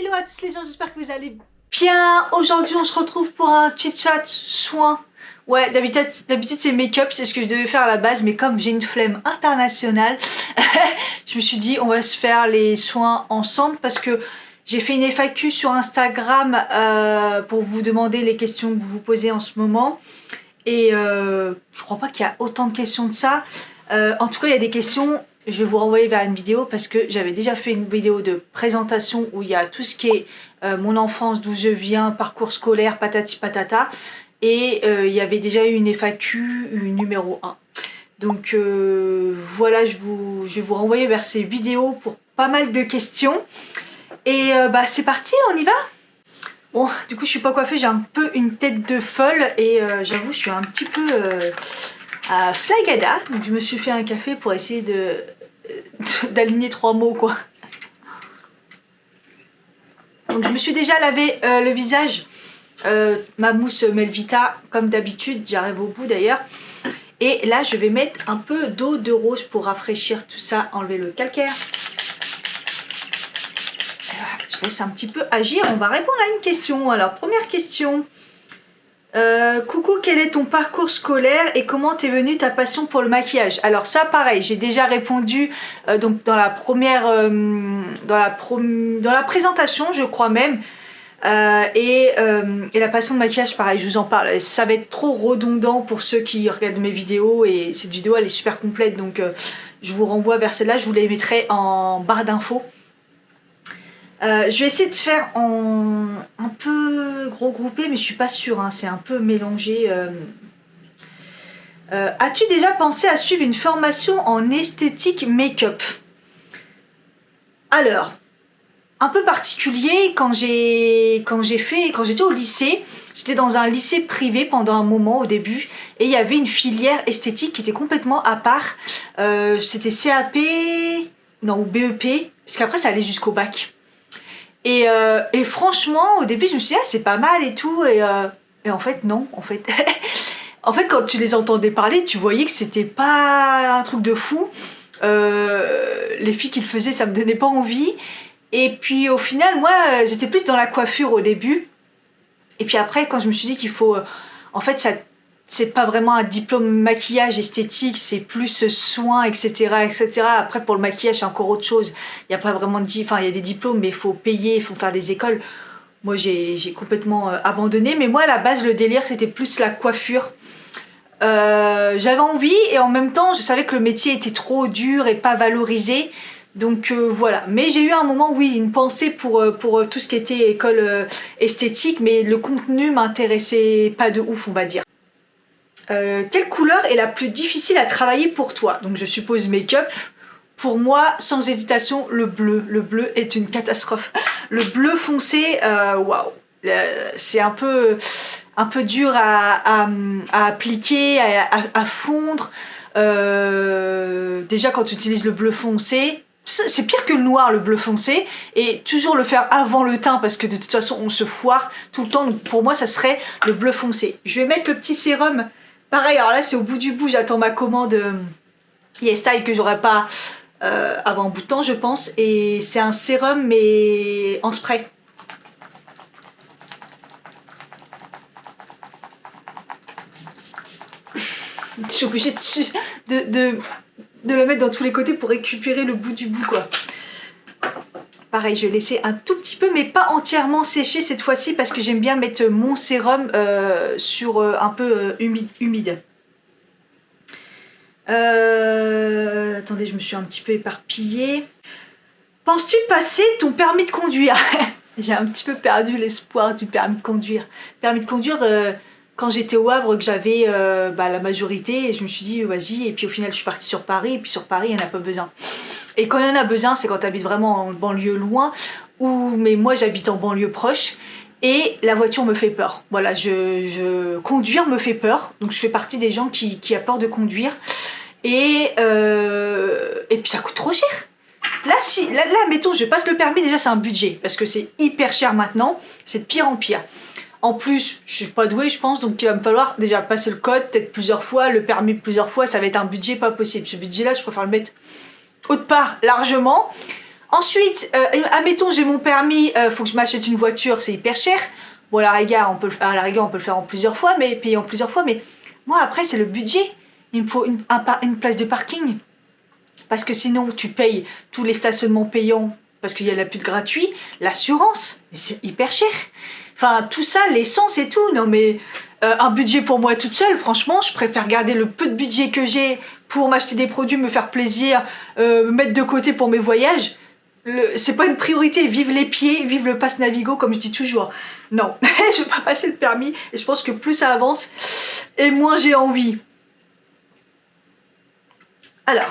Hello à tous les gens, j'espère que vous allez bien. Aujourd'hui on se retrouve pour un petit chat soin. Ouais, d'habitude c'est make-up, c'est ce que je devais faire à la base, mais comme j'ai une flemme internationale, je me suis dit on va se faire les soins ensemble parce que j'ai fait une FAQ sur Instagram pour vous demander les questions que vous vous posez en ce moment. Et je crois pas qu'il y a autant de questions de ça. En tout cas, il y a des questions, je vais vous renvoyer vers une vidéo parce que j'avais déjà fait une vidéo de présentation où il y a tout ce qui est mon enfance, d'où je viens, parcours scolaire, patati patata. Et il y avait déjà eu une FAQ numéro 1. Donc voilà, je vais vous renvoyer vers ces vidéos pour pas mal de questions. Et bah c'est parti, on y va? Bon, du coup je suis pas coiffée, j'ai un peu une tête de folle et j'avoue je suis un petit peu à flagada. Donc je me suis fait un café pour essayer d'aligner 3 mots quoi. Donc je me suis déjà lavé le visage, ma mousse Melvita comme d'habitude, j'arrive au bout d'ailleurs. Et là je vais mettre un peu d'eau de rose pour rafraîchir tout ça, enlever le calcaire. Je laisse un petit peu agir, on va répondre à une question. Alors première question, coucou, quel est ton parcours scolaire et comment t'es venue ta passion pour le maquillage? Alors ça pareil, j'ai déjà répondu donc dans la première, dans la présentation je crois même, et la passion de maquillage pareil, je vous en parle, ça va être trop redondant pour ceux qui regardent mes vidéos et cette vidéo elle est super complète donc je vous renvoie vers celle-là, je vous les mettrai en barre d'infos. Je vais essayer de faire en un peu gros groupé, mais je suis pas sûre, hein, c'est un peu mélangé. As-tu déjà pensé à suivre une formation en esthétique make-up? Alors, un peu particulier quand j'étais au lycée. J'étais dans un lycée privé pendant un moment au début et il y avait une filière esthétique qui était complètement à part. C'était CAP, non, ou BEP, parce qu'après ça allait jusqu'au bac. Et franchement, au début, je me suis dit, ah, c'est pas mal et tout. Et en fait, non. En fait, en fait, quand tu les entendais parler, tu voyais que c'était pas un truc de fou. Les filles qui le faisaient, ça me donnait pas envie. Et puis, au final, moi, j'étais plus dans la coiffure au début. Et puis après, quand je me suis dit qu'il faut... en fait, ça... c'est pas vraiment un diplôme maquillage esthétique, c'est plus soin, etc., etc. Après, pour le maquillage, c'est encore autre chose. Il n'y a pas vraiment de... Enfin, il y a des diplômes, mais il faut payer, il faut faire des écoles. Moi, j'ai complètement abandonné. Mais moi, à la base, le délire, c'était plus la coiffure. J'avais envie et en même temps, je savais que le métier était trop dur et pas valorisé. Donc voilà, mais j'ai eu un moment, oui, une pensée pour tout ce qui était école esthétique, mais le contenu m'intéressait pas de ouf, on va dire. Quelle couleur est la plus difficile à travailler pour toi? Donc je suppose make-up. Pour moi, sans hésitation, le bleu. Le bleu est une catastrophe. Le bleu foncé, waouh, c'est un peu dur à appliquer, à fondre. Déjà quand tu utilises le bleu foncé, c'est pire que le noir, le bleu foncé, et toujours le faire avant le teint parce que de toute façon on se foire tout le temps. Donc pour moi ça serait le bleu foncé. Je vais mettre le petit sérum. Pareil, alors là c'est au bout du bout, j'attends ma commande YesStyle que j'aurai pas avant un bout de temps je pense. Et c'est un sérum mais en spray. Je suis obligée de le mettre dans tous les côtés pour récupérer le bout du bout quoi. Pareil, je vais laisser un tout petit peu mais pas entièrement sécher cette fois-ci parce que j'aime bien mettre mon sérum sur un peu humide. Attendez, je me suis un petit peu éparpillée. Penses-tu passer ton permis de conduire? J'ai un petit peu perdu l'espoir du permis de conduire. Permis de conduire... quand j'étais au Havre, que j'avais la majorité, et je me suis dit vas-y, et puis au final je suis partie sur Paris, et puis sur Paris il n'y en a pas besoin. Et quand il y en a besoin, c'est quand tu habites vraiment en banlieue loin, mais moi j'habite en banlieue proche, et la voiture me fait peur. Voilà, conduire me fait peur, donc je fais partie des gens qui a peur de conduire, et puis ça coûte trop cher. Là, mettons, je passe le permis, déjà c'est un budget, parce que c'est hyper cher maintenant, c'est de pire en pire. En plus, je suis pas douée, je pense, donc il va me falloir déjà passer le code, peut-être plusieurs fois, le permis plusieurs fois, ça va être un budget pas possible. Ce budget-là, je préfère le mettre autre part largement. Ensuite, admettons j'ai mon permis, faut que je m'achète une voiture, c'est hyper cher. Bon, à la rigueur, on peut le faire en plusieurs fois, mais payer en plusieurs fois. Mais moi, après, c'est le budget. Il me faut une place de parking. Parce que sinon, tu payes tous les stationnements payants parce qu'il y a la pute gratuit, l'assurance, mais c'est hyper cher. Enfin, tout ça, l'essence et tout. Non, mais un budget pour moi toute seule, franchement, je préfère garder le peu de budget que j'ai pour m'acheter des produits, me faire plaisir, me mettre de côté pour mes voyages. C'est pas une priorité, vive les pieds, vive le pass Navigo comme je dis toujours. Non, je vais pas passer le permis et je pense que plus ça avance et moins j'ai envie. Alors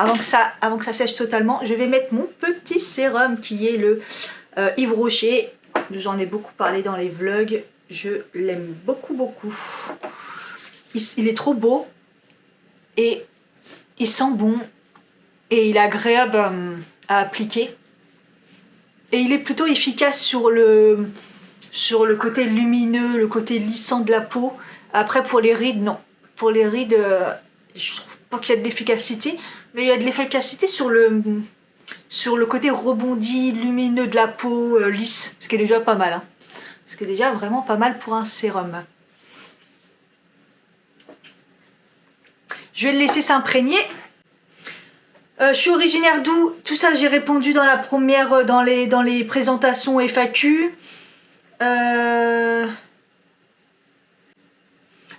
avant que ça sèche totalement, je vais mettre mon petit sérum qui est le Yves Rocher. J'en ai beaucoup parlé dans les vlogs, je l'aime beaucoup. Il est trop beau et il sent bon et il est agréable à appliquer. Et il est plutôt efficace sur le côté lumineux, le côté lissant de la peau. Après, pour les rides, non. Pour les rides, je trouve pas qu'il y a de l'efficacité. Mais il y a de l'efficacité sur le côté rebondi, lumineux de la peau, lisse. Ce qui est déjà pas mal. Hein. Ce qui est déjà vraiment pas mal pour un sérum. Je vais le laisser s'imprégner. Je suis originaire d'où? Tout ça j'ai répondu dans la première, dans les présentations FAQ.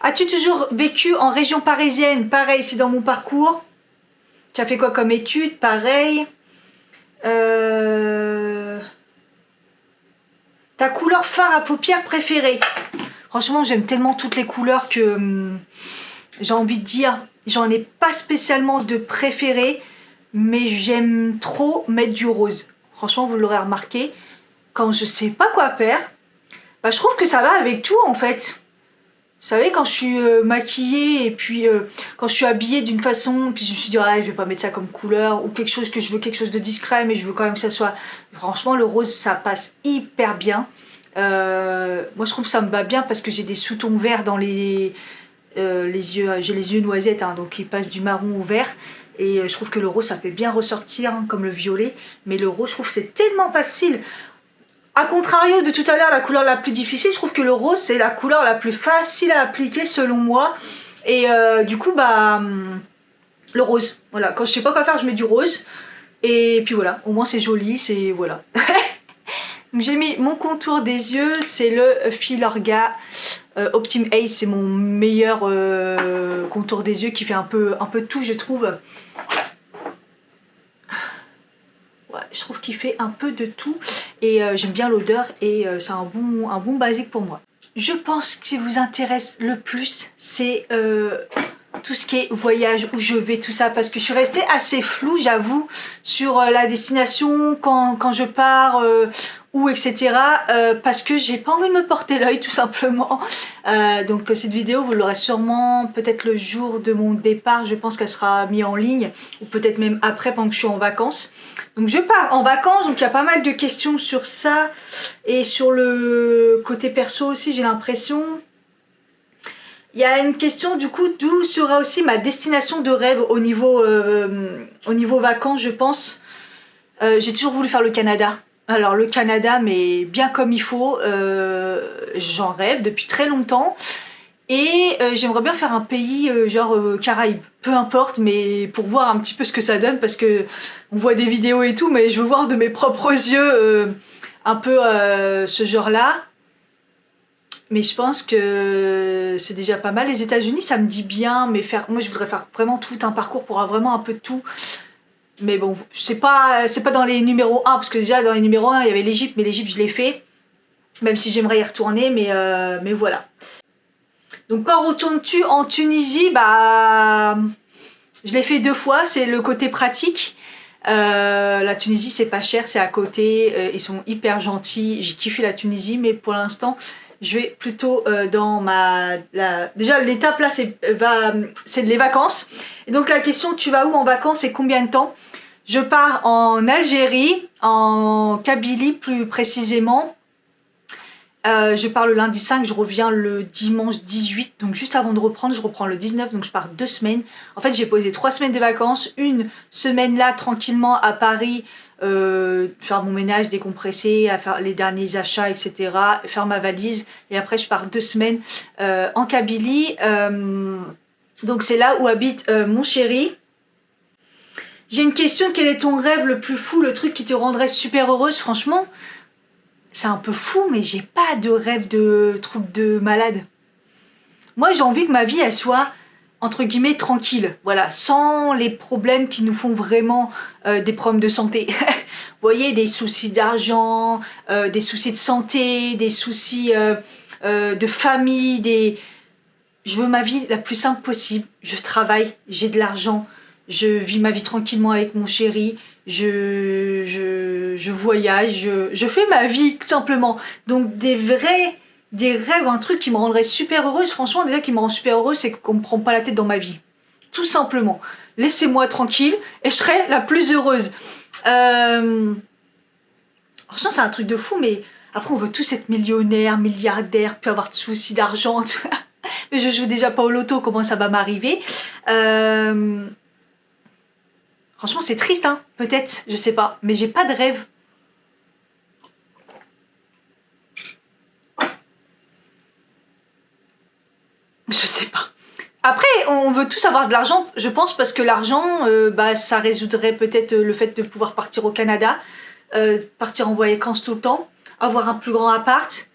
As-tu toujours vécu en région parisienne? Pareil, c'est dans mon parcours. Tu as fait quoi comme études? Pareil. Ta couleur phare à paupières préférée? Franchement, j'aime tellement toutes les couleurs que j'ai envie de dire, j'en ai pas spécialement de préférée. Mais j'aime trop mettre du rose. Franchement, vous l'aurez remarqué. Quand je sais pas quoi faire, bah, je trouve que ça va avec tout en fait. Vous savez, quand je suis maquillée et puis quand je suis habillée d'une façon, puis je me suis dit, ah, je vais pas mettre ça comme couleur ou quelque chose que je veux quelque chose de discret, mais je veux quand même que ça soit... Franchement, le rose, ça passe hyper bien. Moi, je trouve que ça me va bien parce que j'ai des sous-tons verts dans les yeux. J'ai les yeux noisettes, hein, donc ils passent du marron au vert. Et je trouve que le rose, ça fait bien ressortir, hein, comme le violet. Mais le rose, je trouve que c'est tellement facile. A contrario de tout à l'heure, la couleur la plus difficile, je trouve que le rose, c'est la couleur la plus facile à appliquer, selon moi. Et du coup, bah, le rose. Voilà, quand je sais pas quoi faire, je mets du rose. Et puis voilà, au moins c'est joli, c'est... Voilà. Donc j'ai mis mon contour des yeux, c'est le Filorga Optim Ace, c'est mon meilleur contour des yeux qui fait un peu tout, je trouve. Ouais, je trouve qu'il fait un peu de tout et j'aime bien l'odeur et c'est un bon basique pour moi. Je pense que ce qui vous intéresse le plus, c'est tout ce qui est voyage, où je vais, tout ça, parce que je suis restée assez floue, j'avoue, sur la destination, quand je pars, où, etc. Parce que j'ai pas envie de me porter l'œil, tout simplement. Donc cette vidéo, vous l'aurez sûrement peut-être le jour de mon départ, je pense qu'elle sera mise en ligne, ou peut-être même après, pendant que je suis en vacances. Donc je pars en vacances, donc il y a pas mal de questions sur ça, et sur le côté perso aussi, j'ai l'impression. Il y a une question du coup, d'où sera aussi ma destination de rêve au niveau vacances, je pense. J'ai toujours voulu faire le Canada. Alors le Canada, mais bien comme il faut, j'en rêve depuis très longtemps. Et j'aimerais bien faire un pays genre Caraïbes, peu importe, mais pour voir un petit peu ce que ça donne, parce que on voit des vidéos et tout, mais je veux voir de mes propres yeux un peu ce genre-là. Mais je pense que c'est déjà pas mal. Les États-Unis, ça me dit bien, mais moi je voudrais faire vraiment tout un parcours pour avoir vraiment un peu de tout. Mais bon, c'est pas dans les numéros 1, parce que déjà dans les numéros 1, il y avait l'Égypte, mais l'Égypte, je l'ai fait. Même si j'aimerais y retourner, mais voilà. Donc quand retournes-tu en Tunisie? Bah, je l'ai fait 2 fois, c'est le côté pratique. La Tunisie, c'est pas cher, c'est à côté, ils sont hyper gentils. J'ai kiffé la Tunisie, mais pour l'instant, je vais plutôt dans déjà l'étape là, c'est les vacances. Et donc la question, tu vas où en vacances et combien de temps? Je pars en Algérie, en Kabylie plus précisément. Je pars le lundi 5, je reviens le dimanche 18, donc juste avant de reprendre, je reprends le 19, donc je pars 2 semaines. En fait, j'ai posé 3 semaines de vacances, une semaine là tranquillement à Paris, faire mon ménage, décompresser, à faire les derniers achats, etc. Faire ma valise et après je pars 2 semaines en Kabylie. Donc c'est là où habite mon chéri. J'ai une question, quel est ton rêve le plus fou, le truc qui te rendrait super heureuse? Franchement, c'est un peu fou, mais j'ai pas de rêve de truc de malade. Moi, j'ai envie que ma vie, elle soit, entre guillemets, tranquille. Voilà, sans les problèmes qui nous font vraiment des problèmes de santé. Vous voyez, des soucis d'argent, des soucis de santé, des soucis de famille, Je veux ma vie la plus simple possible. Je travaille, j'ai de l'argent, je vis ma vie tranquillement avec mon chéri, je voyage, je fais ma vie tout simplement. Donc des rêves, un truc qui me rendrait super heureuse, franchement déjà qui me rend super heureuse, c'est qu'on me prend pas la tête dans ma vie. Tout simplement. Laissez-moi tranquille et je serai la plus heureuse. Franchement c'est un truc de fou, mais après on veut tous être millionnaires, milliardaires, puis avoir de soucis d'argent. Mais je joue déjà pas au loto, comment ça va m'arriver? Franchement, c'est triste, hein? Peut-être, je sais pas. Mais j'ai pas de rêve. Je sais pas. Après, on veut tous avoir de l'argent, je pense, parce que l'argent, ça résoudrait peut-être le fait de pouvoir partir au Canada, partir en vacances tout le temps, avoir un plus grand appart.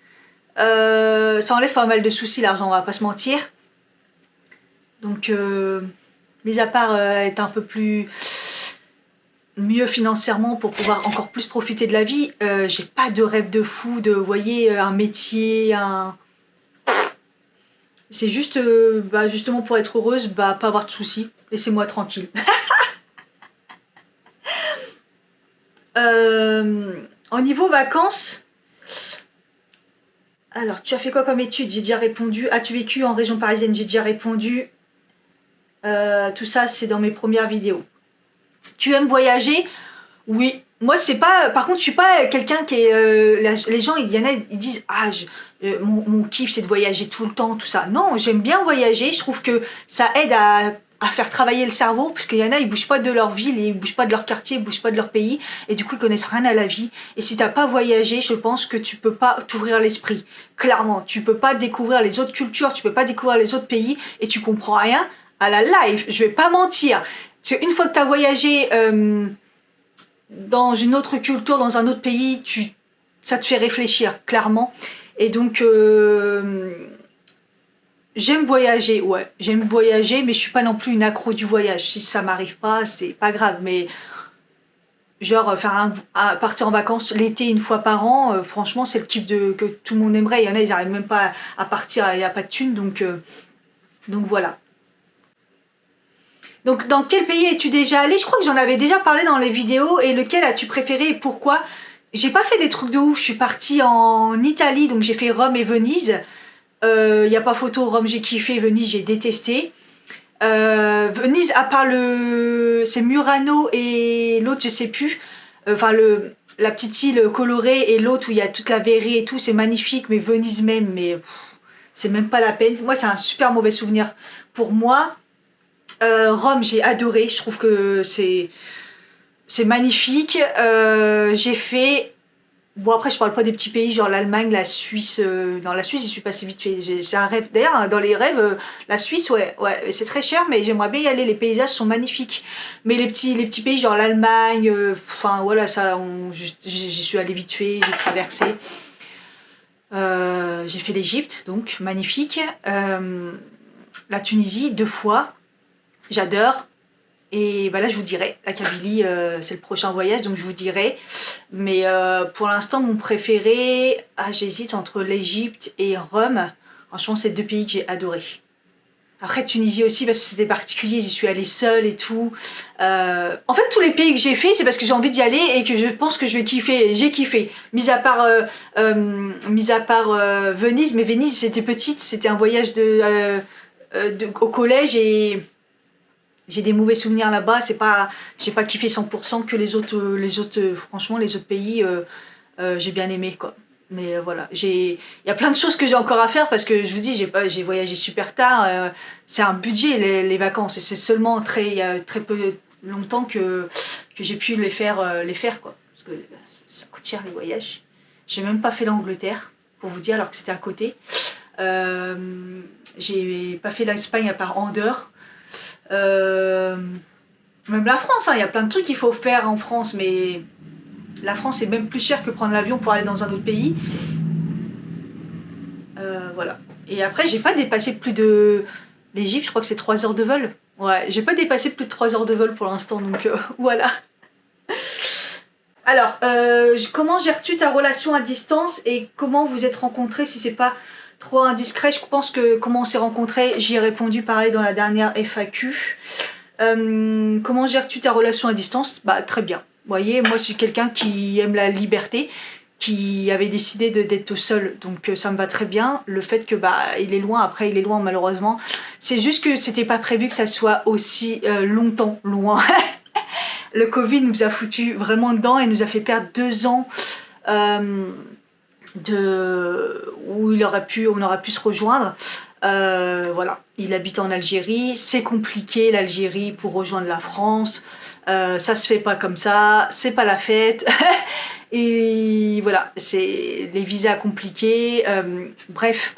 Ça enlève pas mal de soucis, l'argent, on va pas se mentir. Donc, mis à part être un peu plus mieux financièrement pour pouvoir encore plus profiter de la vie, j'ai pas de rêve de fou, vous voyez, un métier, c'est juste, justement pour être heureuse, pas avoir de soucis, laissez-moi tranquille. Au niveau vacances, alors tu as fait quoi comme études? J'ai déjà répondu. As-tu vécu en région parisienne? J'ai déjà répondu. Tout ça c'est dans mes premières vidéos. Tu aimes voyager? Oui. Moi c'est pas, par contre je suis pas quelqu'un qui est, les gens il y en a ils disent mon kiff c'est de voyager tout le temps, tout ça. Non, j'aime bien voyager, je trouve que ça aide à faire travailler le cerveau, parce qu'il y en a ils bougent pas de leur ville, ils bougent pas de leur quartier, ils bougent pas de leur pays, et du coup ils connaissent rien à la vie. Et si t'as pas voyagé, je pense que tu peux pas t'ouvrir l'esprit. Clairement, tu peux pas découvrir les autres cultures, tu peux pas découvrir les autres pays, et tu comprends rien à la life, je vais pas mentir. Parce qu'une fois que t'as voyagé dans une autre culture, dans un autre pays, ça te fait réfléchir, clairement. Et donc, j'aime voyager, ouais. J'aime voyager, mais je suis pas non plus une accro du voyage. Si ça m'arrive pas, c'est pas grave. Mais genre, partir en vacances l'été une fois par an, franchement, c'est le kiff que tout le monde aimerait. Il y en a, ils n'arrivent même pas à partir, il n'y a pas de thunes, donc voilà. Donc, dans quel pays es-tu déjà allé? Je crois que j'en avais déjà parlé dans les vidéos. Et lequel as-tu préféré et pourquoi? J'ai pas fait des trucs de ouf. Je suis partie en Italie, donc j'ai fait Rome et Venise. Y a pas photo. Rome, j'ai kiffé. Venise, j'ai détesté. Venise, à part c'est Murano et l'autre, je sais plus. Enfin, la petite île colorée et l'autre où il y a toute la verrie et tout, c'est magnifique. Mais Venise même, c'est même pas la peine. Moi, c'est un super mauvais souvenir pour moi. Rome, j'ai adoré, je trouve que c'est magnifique. J'ai fait... Bon, après, je parle pas des petits pays, genre l'Allemagne, la Suisse. Dans la Suisse, je suis passée vite fait. C'est un rêve. D'ailleurs, dans les rêves, la Suisse, ouais, c'est très cher, mais j'aimerais bien y aller. Les paysages sont magnifiques. Mais les petits pays, genre l'Allemagne, enfin, voilà, ça, j'y suis allée vite fait, j'ai traversé. J'ai fait l'Égypte, donc, magnifique. La Tunisie, 2 fois. J'adore. Et là, je vous dirai. La Kabylie, c'est le prochain voyage, donc je vous dirai. Mais pour l'instant, mon préféré, j'hésite entre l'Égypte et Rome. Franchement, c'est 2 pays que j'ai adorés. Après, Tunisie aussi, parce que c'était particulier, j'y suis allée seule et tout. En fait, tous les pays que j'ai fait, c'est parce que j'ai envie d'y aller et que je pense que je vais kiffer. J'ai kiffé. Mis à part Venise, mais Venise, c'était petite, c'était un voyage au collège et... J'ai des mauvais souvenirs là-bas, j'ai pas kiffé 100% que les autres, franchement, les autres pays, j'ai bien aimé, quoi. Mais voilà, il y a plein de choses que j'ai encore à faire parce que je vous dis, j'ai voyagé super tard. C'est un budget, les vacances, et c'est seulement très peu longtemps que j'ai pu les faire quoi. Parce que ça coûte cher les voyages. J'ai même pas fait l'Angleterre, pour vous dire, alors que c'était à côté. J'ai pas fait l'Espagne à part Andorre. Même la France, il y a plein de trucs qu'il faut faire en France, mais la France est même plus cher que prendre l'avion pour aller dans un autre pays. Voilà. Et après, j'ai pas dépassé plus de... L'Égypte, je crois que c'est 3 heures de vol. Ouais, j'ai pas dépassé plus de 3 heures de vol pour l'instant, donc voilà. Alors, comment gères-tu ta relation à distance et comment vous êtes rencontrés si c'est pas trop indiscret? Je pense que comment on s'est rencontrés, j'y ai répondu pareil dans la dernière FAQ. Comment gères-tu ta relation à distance? Bah très bien. Vous voyez, moi je suis quelqu'un qui aime la liberté, qui avait décidé d'être seul, donc ça me va très bien. Le fait que il est loin, après il est loin malheureusement. C'est juste que c'était pas prévu que ça soit aussi longtemps loin. Le Covid nous a foutu vraiment dedans et nous a fait perdre 2 ans où on aurait pu se rejoindre. Voilà, il habite en Algérie, c'est compliqué l'Algérie pour rejoindre la France, ça se fait pas comme ça, c'est pas la fête. Et voilà, c'est les visas compliqués, bref.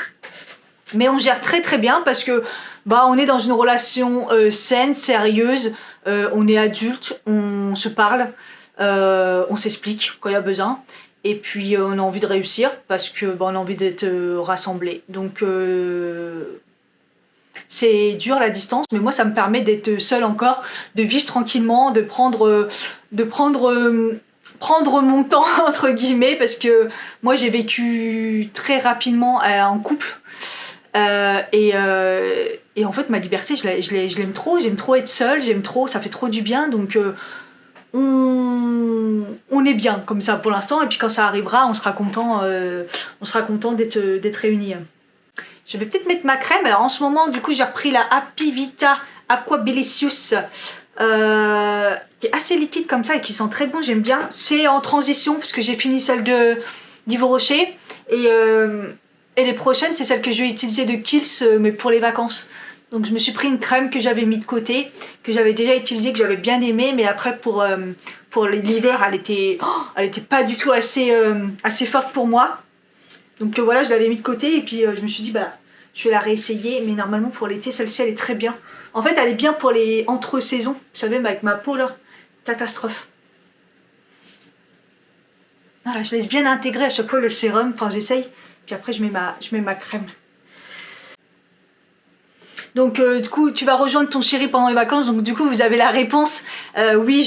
Mais on gère très très bien parce que on est dans une relation saine, sérieuse, on est adulte, on se parle, on s'explique quand il y a besoin. Et puis on a envie de réussir parce que on a envie d'être rassemblés. Donc c'est dur la distance, mais moi ça me permet d'être seule encore, de vivre tranquillement, de prendre mon temps entre guillemets, parce que moi j'ai vécu très rapidement en couple. Et en fait ma liberté je l'aime trop, j'aime trop être seule, j'aime trop, ça fait trop du bien, donc on est bien comme ça pour l'instant, et puis quand ça arrivera on sera content d'être réunis. Je vais peut-être mettre ma crème. Alors en ce moment du coup j'ai repris la Happy Vita Aqua Belicious qui est assez liquide comme ça et qui sent très bon, j'aime bien. C'est en transition parce que j'ai fini celle d'Yves Rocher et les prochaines c'est celle que je vais utiliser de Kiehl's mais pour les vacances. Donc je me suis pris une crème que j'avais mis de côté, que j'avais déjà utilisée, que j'avais bien aimée, mais après pour l'hiver elle était pas du tout assez forte pour moi. Donc voilà, je l'avais mis de côté et puis je me suis dit je vais la réessayer, mais normalement pour l'été celle-ci elle est très bien. En fait elle est bien pour les entre-saisons, vous savez, avec ma peau là, catastrophe. Voilà, je laisse bien intégrer à chaque fois le sérum, enfin j'essaye, puis après je mets ma crème. Donc du coup tu vas rejoindre ton chéri pendant les vacances, donc du coup vous avez la réponse. Oui,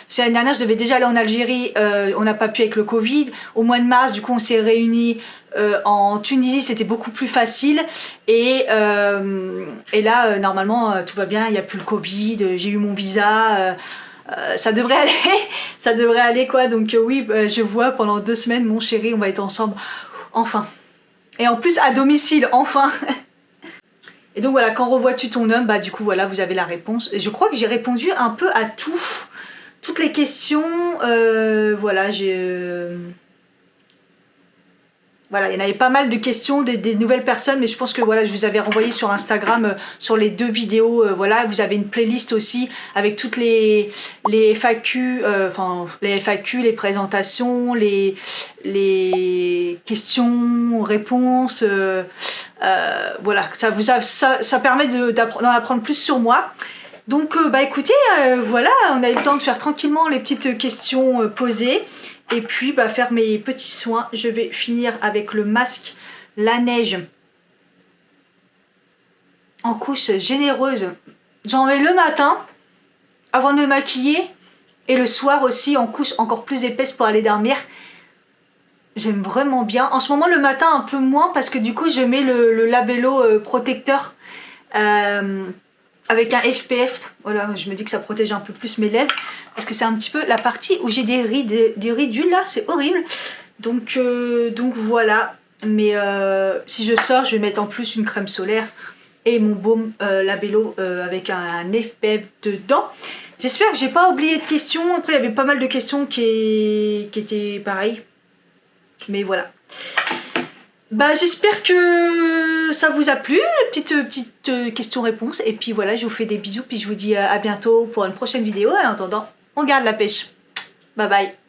c'est l'année dernière je devais déjà aller en Algérie, on n'a pas pu avec le Covid. Au mois de mars du coup on s'est réunis en Tunisie, c'était beaucoup plus facile. Et là normalement tout va bien, il n'y a plus le Covid, j'ai eu mon visa. Ça devrait aller quoi, donc oui je vois pendant 2 semaines mon chéri, on va être ensemble, enfin. Et en plus à domicile, enfin. Et donc voilà, quand revois-tu ton homme, du coup voilà, vous avez la réponse. Et je crois que j'ai répondu un peu à toutes les questions. Voilà, voilà, il y en avait pas mal de questions des nouvelles personnes, mais je pense que voilà, je vous avais renvoyé sur Instagram sur les 2 vidéos. Voilà, vous avez une playlist aussi avec toutes les FAQ, les FAQ, les présentations, les questions, réponses. Voilà, ça permet d'en apprendre plus sur moi. Donc écoutez, voilà, on a eu le temps de faire tranquillement les petites questions posées. Et puis faire mes petits soins. Je vais finir avec le masque La Neige en couche généreuse. J'en mets le matin avant de me maquiller et le soir aussi en couche encore plus épaisse pour aller dormir. J'aime vraiment bien. En ce moment le matin un peu moins parce que du coup je mets le labello protecteur avec un SPF. Voilà, je me dis que ça protège un peu plus mes lèvres parce que c'est un petit peu la partie où j'ai des ridules là, c'est horrible. Donc voilà. Mais si je sors, je vais mettre en plus une crème solaire et mon baume labello avec un SPF dedans. J'espère que j'ai pas oublié de questions. Après il y avait pas mal de questions qui étaient pareilles. Mais voilà. J'espère que ça vous a plu, petite question-réponse. Et puis voilà, je vous fais des bisous, puis je vous dis à bientôt pour une prochaine vidéo. En attendant, on garde la pêche. Bye bye.